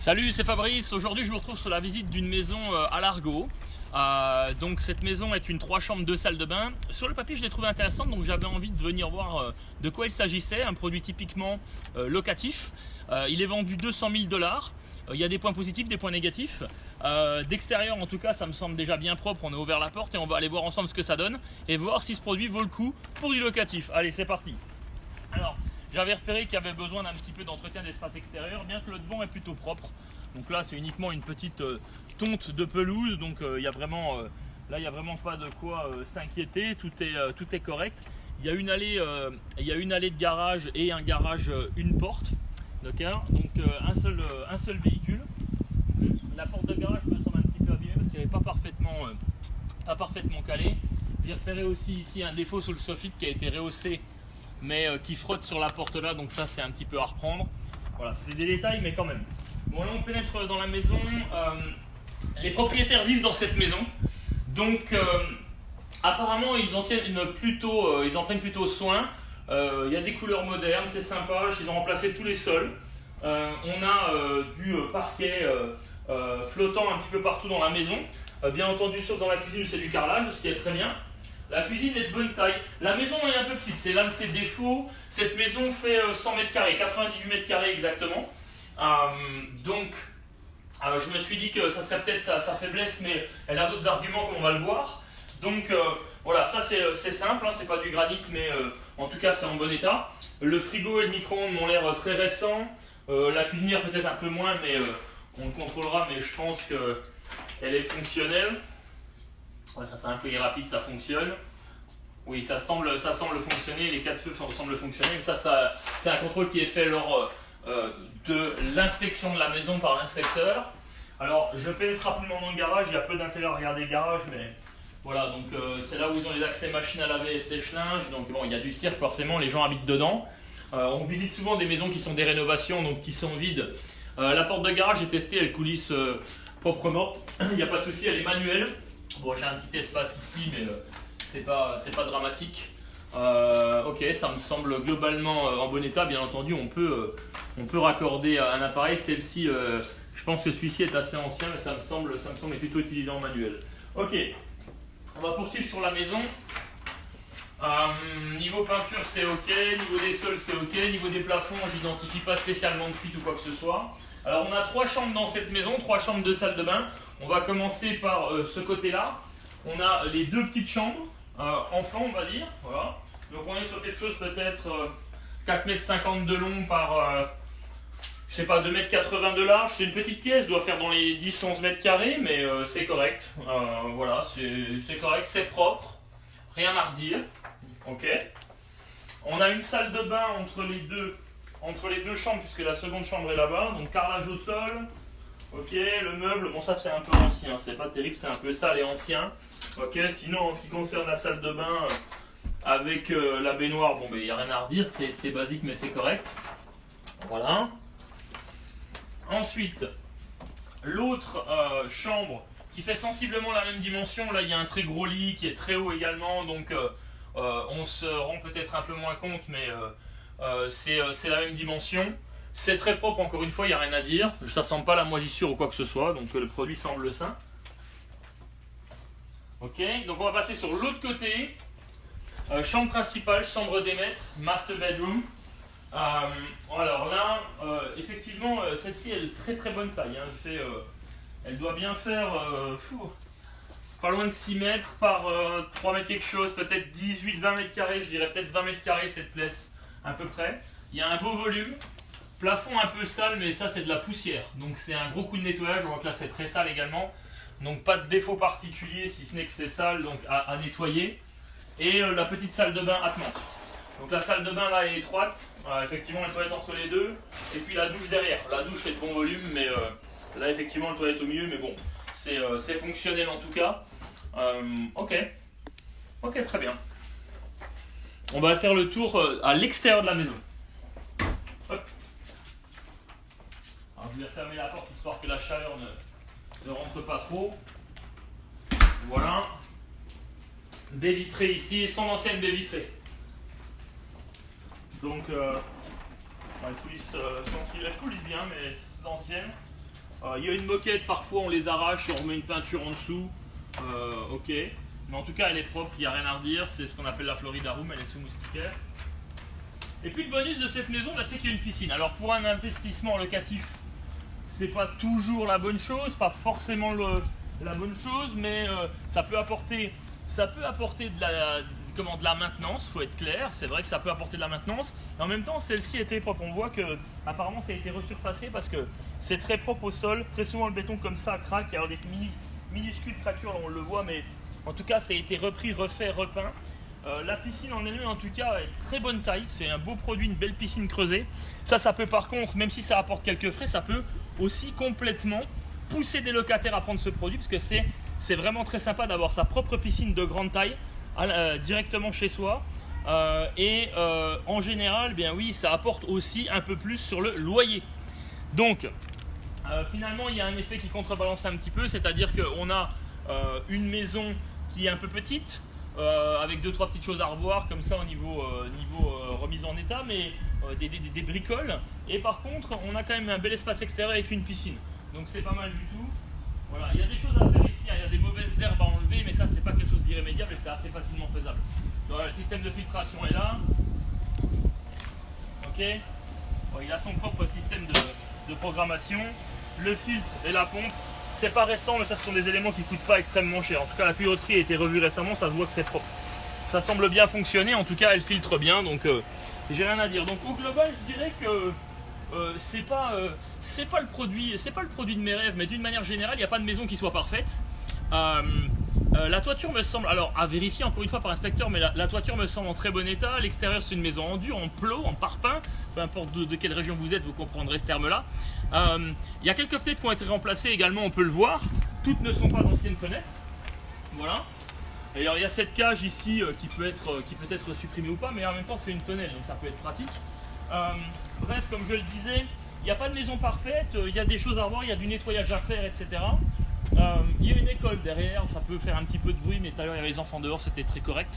Salut, c'est Fabrice. Aujourd'hui, je vous retrouve sur la visite d'une maison à Largo. Donc cette maison est une 3 chambres, 2 salles de bain. Sur le papier, je l'ai trouvé intéressante, donc j'avais envie de venir voir de quoi il s'agissait. Un produit typiquement locatif. Il est vendu 200 000 $. Il y a des points positifs, des points négatifs. D'extérieur, en tout cas, ça me semble déjà bien propre. On a ouvert la porte et on va aller voir ensemble ce que ça donne et voir si ce produit vaut le coup pour du locatif. Allez, c'est parti. Alors, j'avais repéré qu'il y avait besoin d'un petit peu d'entretien d'espace extérieur, bien que le devant est plutôt propre. Donc là, c'est uniquement une petite tonte de pelouse, donc il y a vraiment, là, il n'y a vraiment pas de quoi s'inquiéter. Tout est correct. Il y a une allée de garage et un garage, une porte. D'accord, donc un seul véhicule. La porte de garage me semble un petit peu abîmée parce qu'elle n'est pas parfaitement calée. J'ai repéré aussi ici un défaut sur le soffit qui a été rehaussé, mais qui frotte sur la porte là, donc ça c'est un petit peu à reprendre. Voilà, c'est des détails, mais quand même. Bon, là on pénètre dans la maison. Les propriétaires vivent dans cette maison, donc apparemment ils en prennent plutôt soin. Il y a des couleurs modernes, c'est sympa. Ils ont remplacé tous les sols. On a du parquet flottant un petit peu partout dans la maison. Bien entendu, sauf dans la cuisine, c'est du carrelage, ce qui est très bien. La cuisine est de bonne taille. La maison est un peu petite, c'est l'un de ses défauts. Cette maison fait 100 mètres carrés, 98 mètres carrés exactement. Donc, je me suis dit que ça serait peut-être sa faiblesse, mais elle a d'autres arguments comme on va le voir. Donc, voilà, ça c'est simple, hein, c'est pas du granit, mais en tout cas c'est en bon état. Le frigo et le micro-ondes m'ont l'air très récents. La cuisinière peut-être un peu moins, mais on le contrôlera, mais je pense qu'elle est fonctionnelle. Ouais, ça c'est un feuillet rapide, ça fonctionne. Oui, ça semble fonctionner, les 4 feux semblent fonctionner. Mais ça c'est un contrôle qui est fait lors de l'inspection de la maison par l'inspecteur. Alors, je pénètre rapidement dans le garage, il y a peu d'intérêt à regarder le garage, mais voilà, donc c'est là où ils ont les accès machines à laver et sèche-linge. Donc bon, il y a du cirque forcément, les gens habitent dedans. On visite souvent des maisons qui sont des rénovations, donc qui sont vides. La porte de garage, j'ai testé, elle coulisse proprement, il n'y a pas de souci, elle est manuelle. Bon, j'ai un petit espace ici, mais c'est pas dramatique. Ok, ça me semble globalement en bon état. Bien entendu, on peut raccorder un appareil. Celle-ci, je pense que celui-ci est assez ancien, mais ça me semble plutôt utilisé en manuel. Ok, on va poursuivre sur la maison. Niveau peinture, c'est ok. Niveau des sols, c'est ok. Niveau des plafonds, j'identifie pas spécialement de fuite ou quoi que ce soit. Alors, on a 3 chambres dans cette maison, 3 chambres, 2 salles de bain. On va commencer par ce côté-là. On a les 2 petites chambres. En flanc, on va dire, voilà. Donc on est sur quelque chose peut-être 4,50 m de long par, je sais pas, 2,80 m de large. C'est une petite pièce, doit faire dans les 10-11 mètres carrés, mais c'est correct. Voilà, c'est correct, c'est propre, rien à redire. Ok. On a une salle de bain entre les deux chambres, puisque la seconde chambre est là-bas. Donc carrelage au sol. Ok, le meuble, bon ça c'est un peu ancien, c'est pas terrible, c'est un peu sale et ancien. Ok, sinon en ce qui concerne la salle de bain avec la baignoire, bon ben il n'y a rien à redire, c'est basique mais c'est correct. Voilà. Ensuite, l'autre chambre qui fait sensiblement la même dimension, là il y a un très gros lit qui est très haut également, donc on se rend peut-être un peu moins compte, mais c'est la même dimension. C'est très propre, encore une fois, il n'y a rien à dire. Ça ne sent pas la moisissure ou quoi que ce soit, donc le produit semble sain. Ok, donc on va passer sur l'autre côté. Chambre principale, chambre des maîtres, master bedroom. Alors là, effectivement, celle-ci elle est très bonne taille. Hein. Elle doit bien faire pas loin de 6 mètres par 3 mètres quelque chose, peut-être 18-20 mètres carrés, je dirais peut-être 20 mètres carrés cette place à peu près. Il y a un beau volume. Plafond un peu sale, mais ça c'est de la poussière, donc c'est un gros coup de nettoyage. On voit que là c'est très sale également, donc pas de défaut particulier si ce n'est que c'est sale, donc à nettoyer. Et la petite salle de bain attenante. Donc la salle de bain là est étroite, effectivement les toilettes entre les deux, et puis la douche derrière. La douche est de bon volume, mais là effectivement le toilette au milieu, mais bon, c'est fonctionnel en tout cas. Ok, très bien. On va faire le tour à l'extérieur de la maison. Hop. Alors, je vais fermer la porte histoire que la chaleur ne rentre pas trop. Voilà. Baie vitrée ici, son ancienne baie vitrée. Donc, elle coulisse bien, mais c'est ancienne. Il y a une moquette, parfois on les arrache et on remet une peinture en dessous. Ok, mais en tout cas elle est propre, il n'y a rien à redire. C'est ce qu'on appelle la Florida Room, elle est sous moustiquaire. Et puis le bonus de cette maison, c'est qu'il y a une piscine. Alors pour un investissement locatif, c'est pas toujours la bonne chose, pas forcément la bonne chose, mais ça peut apporter de la maintenance, faut être clair. C'est vrai que ça peut apporter de la maintenance. Et en même temps, celle-ci était propre. On voit que apparemment ça a été resurfacé parce que c'est très propre au sol. Très souvent le béton comme ça craque, il y a des minuscules craquures, là on le voit, mais en tout cas ça a été repris, refait, repeint. La piscine en elle-même en tout cas est très bonne taille, c'est un beau produit, une belle piscine creusée. Ça peut par contre, même si ça apporte quelques frais, ça peut aussi complètement pousser des locataires à prendre ce produit, parce que c'est vraiment très sympa d'avoir sa propre piscine de grande taille directement chez soi. En général, bien oui, ça apporte aussi un peu plus sur le loyer. Donc finalement il y a un effet qui contrebalance un petit peu, c'est-à-dire qu'on a une maison qui est un peu petite, avec 2-3 petites choses à revoir comme ça au niveau remise en état, mais des bricoles. Et par contre on a quand même un bel espace extérieur avec une piscine, donc c'est pas mal du tout. Voilà, il y a des choses à faire ici, il y a des mauvaises herbes à enlever, mais ça c'est pas quelque chose d'irrémédiable et c'est assez facilement faisable. Voilà, le système de filtration est là. Ok, bon, il a son propre système de programmation. Le filtre et la pompe, c'est pas récent, mais ça ce sont des éléments qui ne coûtent pas extrêmement cher. En tout cas la tuyauterie a été revue récemment, ça se voit que c'est propre. Ça semble bien fonctionner, en tout cas elle filtre bien, donc j'ai rien à dire. Donc au global je dirais que c'est pas le produit de mes rêves, mais d'une manière générale il n'y a pas de maison qui soit parfaite. La toiture me semble, alors à vérifier encore une fois par inspecteur, mais la toiture me semble en très bon état. L'extérieur c'est une maison en dur, en plot, en parpaing, peu importe de quelle région vous êtes, vous comprendrez ce terme là. Il y a quelques fenêtres qui ont été remplacées également, on peut le voir. Toutes ne sont pas d'anciennes fenêtres. Voilà. D'ailleurs il y a cette cage ici qui peut être supprimée ou pas, mais en même temps c'est une tonnelle, donc ça peut être pratique. Bref, comme je le disais, il n'y a pas de maison parfaite, il y a des choses à revoir, il y a du nettoyage à faire, etc. Il y a une école derrière, ça peut faire un petit peu de bruit, mais tout à l'heure il y avait les enfants dehors, c'était très correct.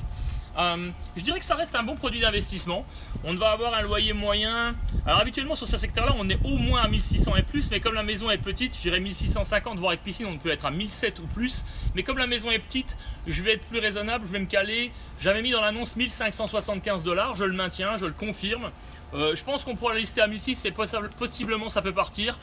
Je dirais que ça reste un bon produit d'investissement. On va avoir un loyer moyen. Alors habituellement sur ce secteur-là, on est au moins à 1600 et plus, mais comme la maison est petite, je dirais 1650, voire avec piscine, on peut être à 1700 ou plus. Mais comme la maison est petite, je vais être plus raisonnable, je vais me caler. J'avais mis dans l'annonce 1575 $, je le maintiens, je le confirme. Je pense qu'on pourra la lister à 1600 et possiblement ça peut partir.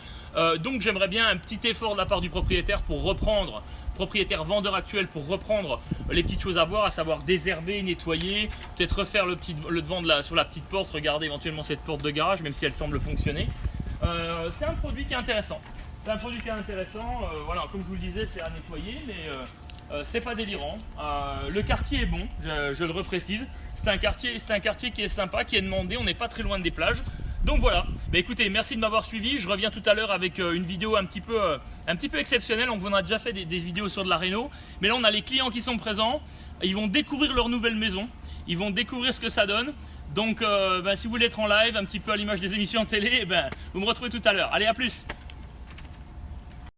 Donc j'aimerais bien un petit effort de la part du propriétaire pour reprendre, propriétaire vendeur actuel, pour reprendre les petites choses à voir, à savoir désherber, nettoyer, peut-être refaire le devant sur la petite porte, regarder éventuellement cette porte de garage, même si elle semble fonctionner. C'est un produit qui est intéressant. C'est un produit qui est intéressant. Voilà, comme je vous le disais, c'est à nettoyer, mais c'est pas délirant. Le quartier est bon, je le reprécise. C'est un quartier qui est sympa, qui est demandé, on n'est pas très loin des plages. Donc voilà, bah écoutez, merci de m'avoir suivi. Je reviens tout à l'heure avec une vidéo un petit peu exceptionnelle. On a déjà fait des vidéos sur de la réno, mais là on a les clients qui sont présents. Ils vont découvrir leur nouvelle maison, ils vont découvrir ce que ça donne. Donc si vous voulez être en live, un petit peu à l'image des émissions de télé, vous me retrouvez tout à l'heure. Allez, à plus.